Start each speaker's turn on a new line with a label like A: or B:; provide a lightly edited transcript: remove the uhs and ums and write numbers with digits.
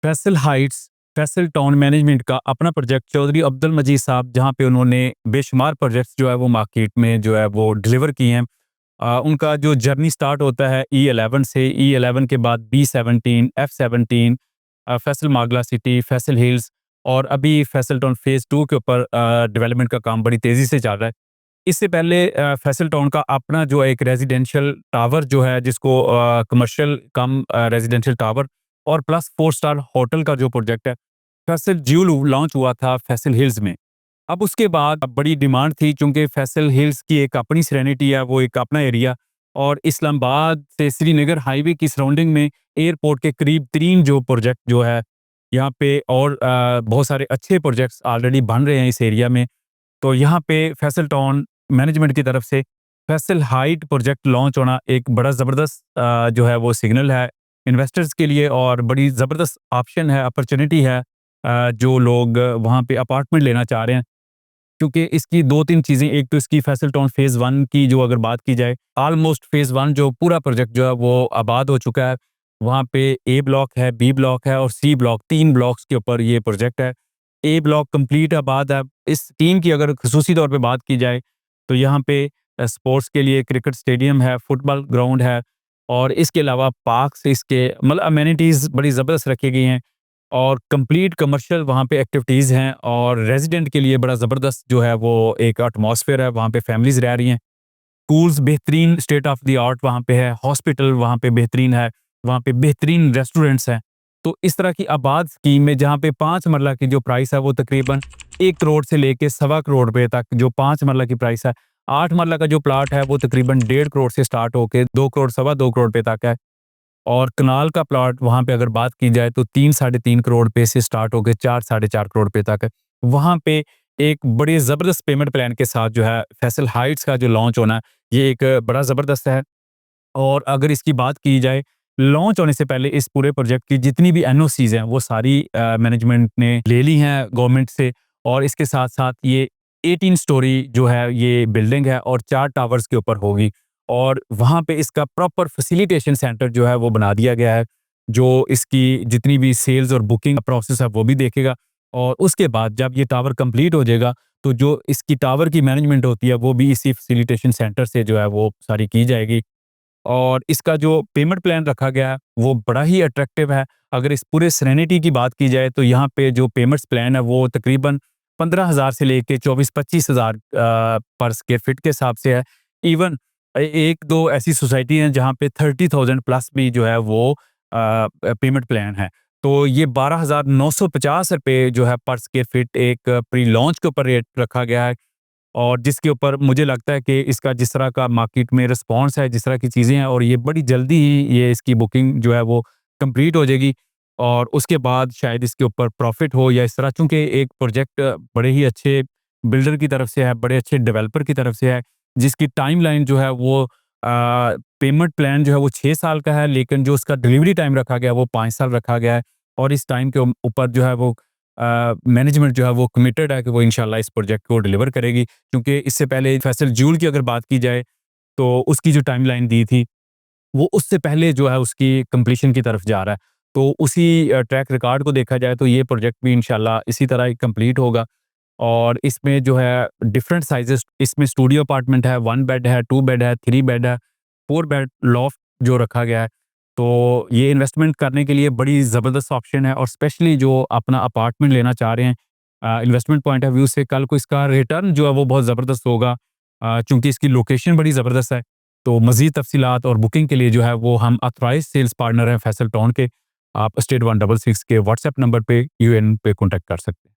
A: Faisal Heights, Faisal town management का अपना project Chaudhary Abdul मजीद साहब, जहाँ पे उन्होंने बेशुमार प्रोजेक्ट्स जो है वो मार्केट में जो है वो डिलीवर किए हैं। उनका जो जर्नी स्टार्ट होता है E11 से, E11 के बाद B17, F17, Faisal Margalla city, Faisal hills और अभी फैसल टाउन फ़ेज़ 2 के ऊपर डेवलपमेंट का काम बड़ी तेज़ी से चल रहा है। इससे पहले फैसल टाउन का अपना जो एक रेजिडेंशियल टावर जो है, जिसको कमर्शियल कम रेजिडेंशियल टावर और प्लस 4 स्टार होटल का जो प्रोजेक्ट है, फैसल ज्यूल लॉन्च हुआ था फैसल हिल्स में। अब उसके बाद बड़ी डिमांड थी, चूँकि फैसल हिल्स की एक अपनी सेरेनिटी है, वो एक अपना एरिया, और इस्लामाबाद से श्रीनगर हाईवे की सराउंडिंग में एयरपोर्ट के करीब तरीन जो प्रोजेक्ट जो है यहाँ पे, और बहुत सारे अच्छे प्रोजेक्ट्स ऑलरेडी बन रहे हैं इस एरिया में। तो यहाँ पे फैसल टाउन मैनेजमेंट की तरफ से फैसल हाइट प्रोजेक्ट लॉन्च होना एक बड़ा ज़बरदस्त जो है वो सिग्नल है इन्वेस्टर्स के लिए, और बड़ी ज़बरदस्त ऑप्शन है, अपॉर्चुनिटी है जो लोग वहाँ पे अपार्टमेंट लेना चाह रहे हैं। क्योंकि इसकी 2-3 चीज़ें, एक तो इसकी फैसल टाउन फ़ेज़ 1 की जो अगर बात की जाए, ऑलमोस्ट फ़ेज़ 1 जो पूरा प्रोजेक्ट जो है वो आबाद हो चुका है। वहाँ पे ए ब्लॉक है, बी ब्लॉक है और सी ब्लॉक, 3 ब्लॉक्स के ऊपर ये प्रोजेक्ट है। ए ब्लॉक कंप्लीट आबाद है। इस टीम की अगर ख़ुसूसी तौर पे बात की जाए, तो यहाँ पे स्पोर्ट्स के लिए क्रिकेट स्टेडियम है, फुटबॉल ग्राउंड है, और इसके अलावा पार्क्स, इसके मतलब अमेनिटीज़ बड़ी ज़बरदस्त रखी गई हैं, और कंप्लीट कमर्शियल वहाँ पे एक्टिविटीज़ हैं, और रेज़िडेंट के लिए बड़ा ज़बरदस्त जो है वो एक एटमॉस्फेयर है, वहाँ पे फैमिलीज़ रह रही हैं। स्कूल्स बेहतरीन स्टेट ऑफ द आर्ट वहाँ पे है, हॉस्पिटल वहाँ पे बेहतरीन है, वहाँ पे बेहतरीन रेस्टोरेंट्स हैं। तो इस तरह की आबाद स्कीम में, जहाँ पे 5 मरला की जो प्राइस है वो तकरीबन 1 करोड़ से लेके सवा करोड़ रुपए तक जो 5 मरला की प्राइस है, 8 मरला का जो प्लॉट है वो तकरीबन 1.5 करोड़ से स्टार्ट होके 2 करोड़, सवा 2 करोड़ रुपए तक है। और कनाल का प्लॉट वहाँ पे अगर बात की जाए तो 3 साढ़े 3 करोड़ रुपए से स्टार्ट होके 4 साढ़े 4 करोड़ रुपए तक है। वहाँ पे एक बड़े ज़बरदस्त पेमेंट प्लान के साथ जो है फैसल हाइट्स का जो लॉन्च होना है, ये एक बड़ा ज़बरदस्त है। और अगर इसकी बात की जाए, लॉन्च होने से पहले इस पूरे प्रोजेक्ट की जितनी भी एनओसीज़ हैं वो सारी मैनेजमेंट ने ले ली हैं गवर्नमेंट से, और इसके साथ-साथ ये 18 स्टोरी जो है ये बिल्डिंग है और 4 टावर्स के ऊपर होगी, और वहाँ पे इसका प्रॉपर फैसिलिटेशन सेंटर जो है वो बना दिया गया है, जो इसकी जितनी भी सेल्स और बुकिंग प्रोसेस है वो भी देखेगा। और उसके बाद जब ये टावर कंप्लीट हो जाएगा, तो जो इसकी टावर की मैनेजमेंट होती है वो भी इसी फैसिलिटेशन सेंटर से जो है वो सारी की जाएगी। और इसका जो पेमेंट प्लान रखा गया है वो बड़ा ही अट्रैक्टिव है। अगर इस पूरे सेरेनिटी की बात की जाए, तो यहाँ पे जो पेमेंट्स प्लान है वो तकरीबन 15,000 से लेके 24-25,000 पर स्क्वायर फीट के हिसाब से है। इवन 1-2 ऐसी सोसाइटी हैं जहाँ पे 30,000 प्लस भी जो है वो पेमेंट प्लान है। तो ये 12,950 रुपए जो है पर स्क्वायर फीट एक प्री लॉन्च के ऊपर रेट रखा गया है, और जिसके ऊपर मुझे लगता है कि इसका जिस तरह का मार्केट में रिस्पॉन्स है, जिस तरह की चीज़ें हैं, और ये बड़ी जल्दी ही ये इसकी बुकिंग जो है वो कंप्लीट हो जाएगी, और उसके बाद शायद इसके ऊपर प्रॉफिट हो या इस तरह, चूँकि एक प्रोजेक्ट बड़े ही अच्छे बिल्डर की तरफ से है, बड़े अच्छे डेवलपर की तरफ से है, जिसकी टाइमलाइन जो है वो पेमेंट प्लान जो है वो 6 साल का है, लेकिन जो उसका डिलीवरी टाइम रखा गया है वो 5 साल रखा गया है, और इस टाइम के ऊपर जो है वो मैनेजमेंट जो है वो कमिटेड है कि वो इंशाल्लाह इस प्रोजेक्ट को डिलीवर करेगी। क्योंकि इससे पहले फैसल ज्यूल की अगर बात की जाए, तो उसकी जो टाइमलाइन दी थी, वो उससे पहले जो है उसकी कंप्लीशन की तरफ जा रहा है। तो उसी ट्रैक रिकॉर्ड को देखा जाए, तो ये प्रोजेक्ट भी इंशाल्लाह इसी तरह ही कंप्लीट होगा, और इसमें जो है डिफरेंट साइज़ेज़, इसमें स्टूडियो अपार्टमेंट है, 1 बेड है, 2 बेड है, 3 बेड है, 4 बेड लॉफ्ट जो रखा गया है। तो ये इन्वेस्टमेंट करने के लिए बड़ी ज़बरदस्त ऑप्शन है, और स्पेशली जो अपना अपार्टमेंट लेना चाह रहे हैं, इन्वेस्टमेंट पॉइंट ऑफ व्यू से कल को इसका रिटर्न जो है वो बहुत ज़बरदस्त होगा, चूँकि इसकी लोकेशन बड़ी ज़बरदस्त है। तो मज़ीद तफ़सीलात और बुकिंग के लिए जो है वो हम ऑथराइज़्ड सेल्स पार्टनर हैं फैसल टाउन के। आप *166 के व्हाट्सएप नंबर पे यूएन पे कॉन्टैक्ट कर सकते हैं।